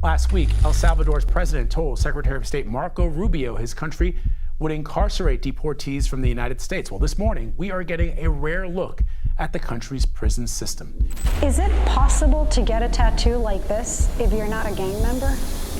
Last week, El Salvador's president told Secretary of State Marco Rubio his country would incarcerate deportees from the United States. Well, this morning, we are getting a rare look at the country's prison system. Is it possible to get a tattoo like this if you're not a gang member?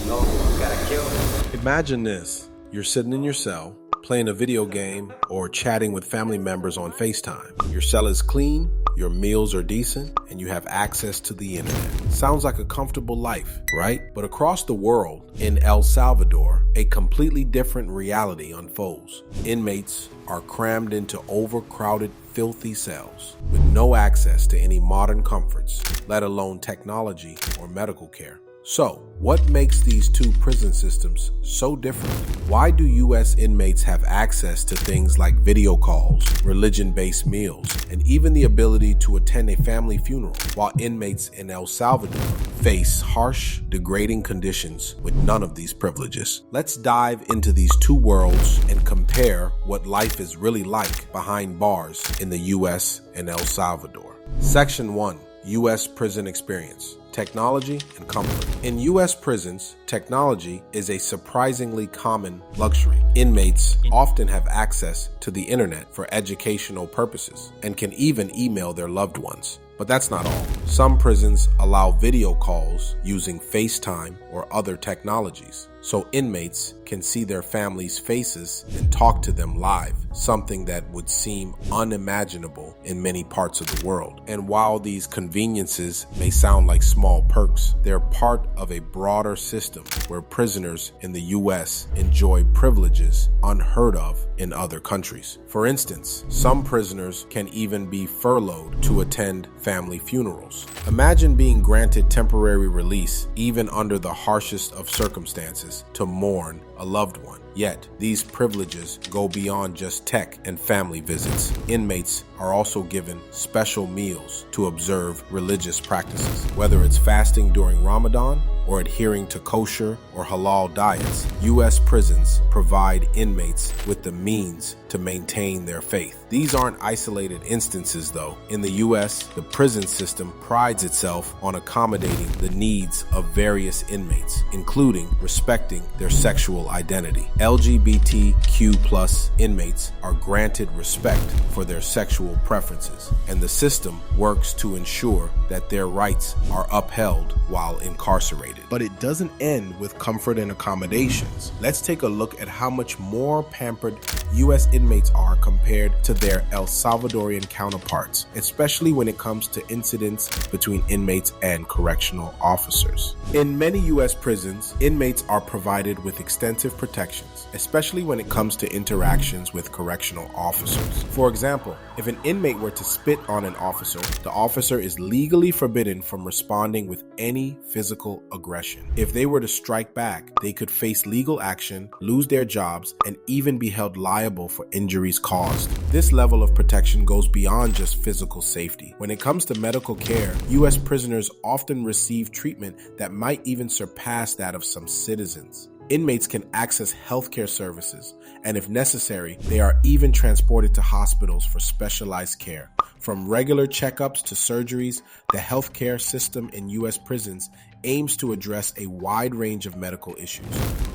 No, you gotta kill them. Imagine this. You're sitting in your cell, playing a video game, or chatting with family members on FaceTime. Your cell is clean, your meals are decent, and you have access to the internet. Sounds like a comfortable life, right? But across the world, in El Salvador, a completely different reality unfolds. Inmates are crammed into overcrowded, filthy cells with no access to any modern comforts, let alone technology or medical care. So, what makes these two prison systems so different? Why do U.S. inmates have access to things like video calls, religion-based meals, and even the ability to attend a family funeral, while inmates in El Salvador face harsh, degrading conditions with none of these privileges? Let's dive into these two worlds and compare what life is really like behind bars in the U.S. and El Salvador. Section 1. U.S. Prison Experience. Technology and comfort. In U.S. prisons, technology is a surprisingly common luxury. Inmates often have access to the internet for educational purposes and can even email their loved ones. But that's not all. Some prisons allow video calls using FaceTime or other technologies, so inmates can see their families' faces and talk to them live, something that would seem unimaginable in many parts of the world. And while these conveniences may sound like small perks, they're part of a broader system where prisoners in the U.S. enjoy privileges unheard of in other countries. For instance, some prisoners can even be furloughed to attend family funerals. Imagine being granted temporary release, even under the harshest of circumstances, to mourn a loved one. Yet, these privileges go beyond just tech and family visits. Inmates are also given special meals to observe religious practices, whether it's fasting during Ramadan or adhering to kosher or halal diets. U.S. prisons provide inmates with the means to maintain their faith. These aren't isolated instances, though. In the U.S., the prison system prides itself on accommodating the needs of various inmates, including respecting their sexual identity. LGBTQ+ inmates are granted respect for their sexual preferences, and the system works to ensure that their rights are upheld while incarcerated. But it doesn't end with comfort and accommodations. Let's take a look at how much more pampered U.S. inmates are compared to their El Salvadorian counterparts, especially when it comes to incidents between inmates and correctional officers. In many U.S. prisons, inmates are provided with extensive protections, especially when it comes to interactions with correctional officers. For example, if an inmate were to spit on an officer, the officer is legally forbidden from responding with any physical aggression. If they were to strike back, they could face legal action, lose their jobs, and even be held liable for injuries caused. This level of protection goes beyond just physical safety. When it comes to medical care, U.S. prisoners often receive treatment that might even surpass that of some citizens. Inmates can access healthcare services, and if necessary, they are even transported to hospitals for specialized care. From regular checkups to surgeries, the healthcare system in U.S. prisons aims to address a wide range of medical issues,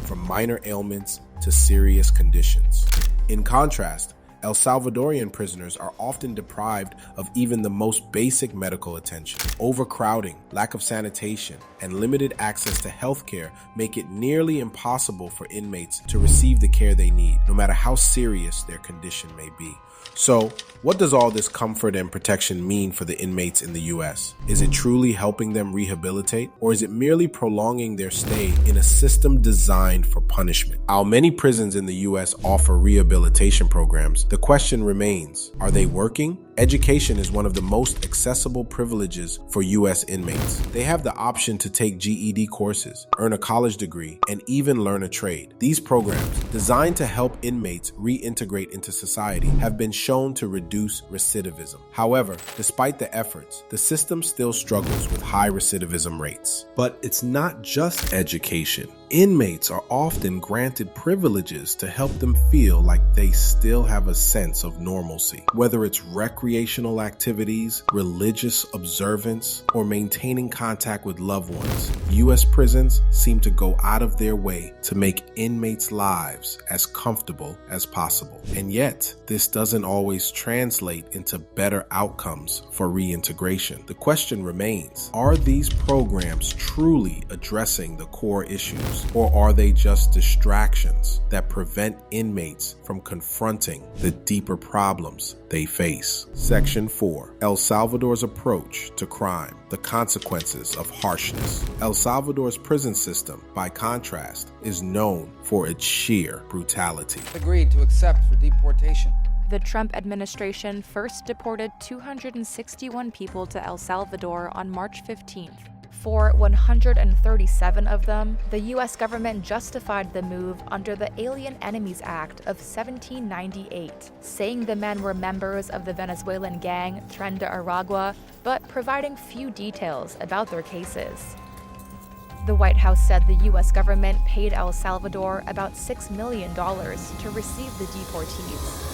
from minor ailments to serious conditions. In contrast, El Salvadorian prisoners are often deprived of even the most basic medical attention. Overcrowding, lack of sanitation, and limited access to healthcare make it nearly impossible for inmates to receive the care they need, no matter how serious their condition may be. So, what does all this comfort and protection mean for the inmates in the U.S.? Is it truly helping them rehabilitate, or is it merely prolonging their stay in a system designed for punishment? While many prisons in the U.S. offer rehabilitation programs, the question remains, are they working? Education is one of the most accessible privileges for U.S. inmates. They have the option to take GED courses, earn a college degree, and even learn a trade. These programs, designed to help inmates reintegrate into society, have been shown to reduce recidivism. However, despite the efforts, the system still struggles with high recidivism rates. But it's not just education. Inmates are often granted privileges to help them feel like they still have a sense of normalcy. Whether it's recreational activities, religious observance, or maintaining contact with loved ones, U.S. prisons seem to go out of their way to make inmates' lives as comfortable as possible. And yet, this doesn't always translate into better outcomes for reintegration. The question remains, are these programs truly addressing the core issues, or are they just distractions that prevent inmates from confronting the deeper problems they face? Section 4. El Salvador's approach to crime, the consequences of harshness. El Salvador's prison system, by contrast, is known for its sheer brutality. Agreed to accept for deportation. The Trump administration first deported 261 people to El Salvador on March 15th. For 137 of them, the U.S. government justified the move under the Alien Enemies Act of 1798, saying the men were members of the Venezuelan gang Tren de Aragua, but providing few details about their cases. The White House said the U.S. government paid El Salvador about $6 million to receive the deportees.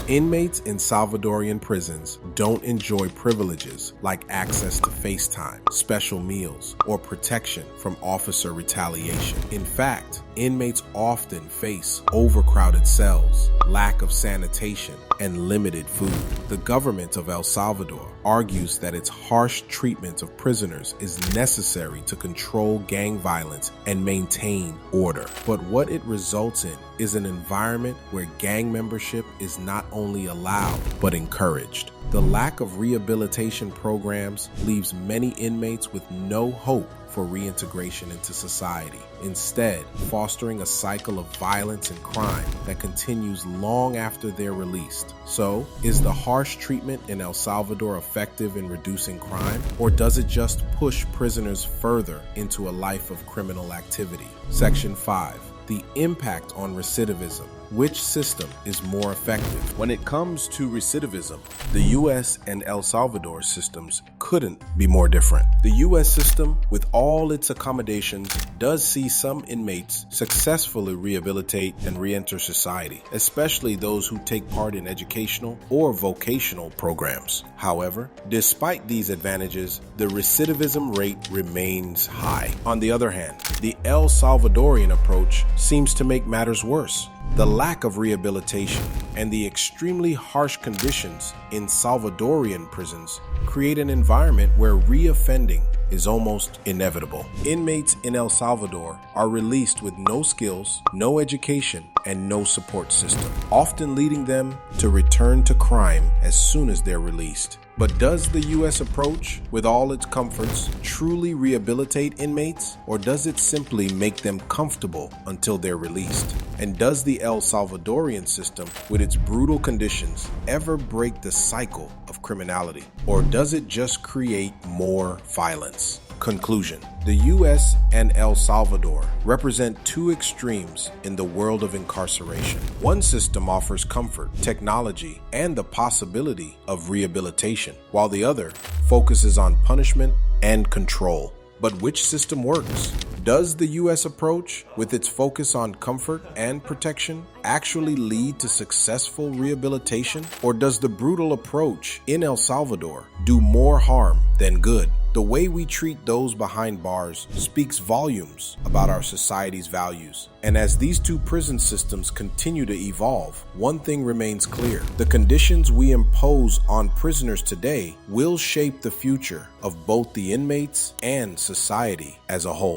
Inmates in Salvadorian prisons don't enjoy privileges like access to FaceTime, special meals, or protection from officer retaliation. In fact, inmates often face overcrowded cells, lack of sanitation, and limited food. The government of El Salvador argues that its harsh treatment of prisoners is necessary to control gang violence and maintain order. But what it results in is an environment where gang membership is not only allowed, but encouraged. The lack of rehabilitation programs leaves many inmates with no hope for reintegration into society, instead fostering a cycle of violence and crime that continues long after they're released. So, is the harsh treatment in El Salvador effective in reducing crime, or does it just push prisoners further into a life of criminal activity? Section 5. The impact on recidivism. Which system is more effective? When it comes to recidivism, the U.S. and El Salvador systems couldn't be more different. The U.S. system, with all its accommodations, does see some inmates successfully rehabilitate and re-enter society, especially those who take part in educational or vocational programs. However, despite these advantages, the recidivism rate remains high. On the other hand, the El Salvadorian approach seems to make matters worse. The lack of rehabilitation and the extremely harsh conditions in Salvadorian prisons create an environment where reoffending is almost inevitable. Inmates in El Salvador are released with no skills, no education, and no support system, often leading them to return to crime as soon as they're released. But does the U.S. approach, with all its comforts, truly rehabilitate inmates, or does it simply make them comfortable until they're released? And does the El Salvadorian system, with its brutal conditions, ever break the cycle of criminality, or does it just create more violence? Conclusion. The U.S. and El Salvador represent two extremes in the world of incarceration. One system offers comfort, technology, and the possibility of rehabilitation, while the other focuses on punishment and control. But which system works? Does the U.S. approach, with its focus on comfort and protection, actually lead to successful rehabilitation? Or does the brutal approach in El Salvador do more harm than good? The way we treat those behind bars speaks volumes about our society's values. And as these two prison systems continue to evolve, one thing remains clear. The conditions we impose on prisoners today will shape the future of both the inmates and society as a whole.